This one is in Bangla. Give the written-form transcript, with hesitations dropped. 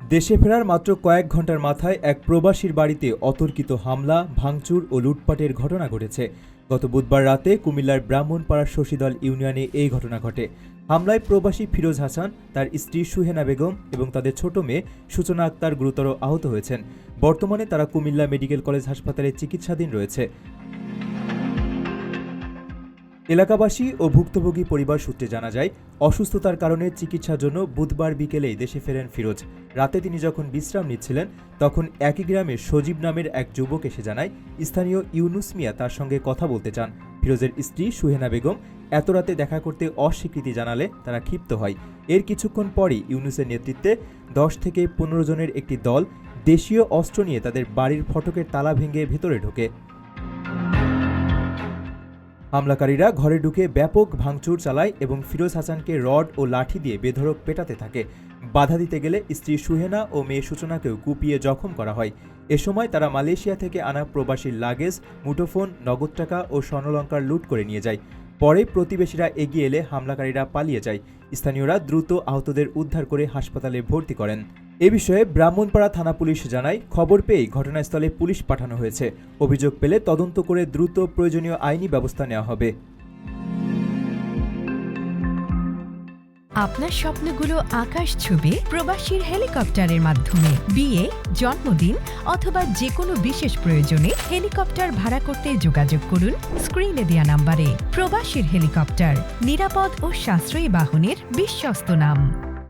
দেশে ফেরার মাত্র কয়েক ঘন্টার মাথায় এক প্রবাসীর বাড়িতে অতর্কিত হামলা, ভাঙচুর ও লুটপাটের ঘটনা ঘটেছে। গত বুধবার রাতে কুমিল্লার ব্রাহ্মণপাড়ার শশীদল ইউনিয়নে এই ঘটনা ঘটে। হামলায় প্রবাসী ফিরোজ হাসান, তার স্ত্রী সুহেনা বেগম এবং তাদের ছোট মেয়ে সূচনা আক্তার গুরুতর আহত হয়েছেন। বর্তমানে তারা কুমিল্লা মেডিকেল কলেজ হাসপাতালে চিকিৎসাধীন রয়েছে। এলাকাবাসী ও ভুক্তভোগী পরিবার সূত্রে জানা যায়, অসুস্থতার কারণে চিকিৎসার জন্য বুধবার বিকেলেই দেশে ফেরেন ফিরোজ। রাতে তিনি যখন বিশ্রাম নিচ্ছিলেন, তখন একই গ্রামের সজীব নামের এক যুবক এসে জানায়, স্থানীয় ইউনুস মিয়া তার সঙ্গে কথা বলতে চান। ফিরোজের স্ত্রী সুহেনা বেগম এত রাতে দেখা করতে অস্বীকৃতি জানালে তারা ক্ষিপ্ত হয়। এর কিছুক্ষণ পরই ইউনুসের নেতৃত্বে 10 থেকে 15 জনের একটি দল দেশীয় অস্ত্র নিয়ে তাদের বাড়ির ফটকের তালা ভেঙে ভেতরে ঢোকে। হামলাকারীরা ঘরে ঢুকে ব্যাপক ভাঙচুর চালায় এবং ফিরোজ হাসানকে রড ও লাঠি দিয়ে বেধড়ক পেটাতে থাকে। বাধা দিতে গেলে স্ত্রী সুহেনা ও মেয়ে সূচনাকেও কুপিয়ে জখম করা হয়। এ সময় তারা মালয়েশিয়া থেকে আনা প্রবাসীর লাগেজ, মুঠোফোন, নগদ টাকা ও স্বর্ণালংকার লুট করে নিয়ে যায়। পরে প্রতিবেশীরা এগিয়ে এলে হামলাকারীরা পালিয়ে যায়। স্থানীয়রা দ্রুত আহতদের উদ্ধার করে হাসপাতালে ভর্তি করেন। এ বিষয়ে ব্রাহ্মণপাড়া থানা পুলিশ জানায়, খবর পেয়েই ঘটনাস্থলে পুলিশ পাঠানো হয়েছে। অভিযোগ পেলে তদন্ত করে দ্রুত প্রয়োজনীয় আইনি ব্যবস্থা নেওয়া হবে। আপনার স্বপ্নগুলো আকাশ ছুবে প্রবাসীর হেলিকপ্টারের মাধ্যমে। বিয়ে, জন্মদিন অথবা যে কোনো বিশেষ প্রয়োজনে হেলিকপ্টার ভাড়া করতে যোগাযোগ করুন স্ক্রিনে দেয়া নাম্বারে। প্রবাসীর হেলিকপ্টার, নিরাপদ ও সাশ্রয়ী বাহনের বিশ্বস্ত নাম।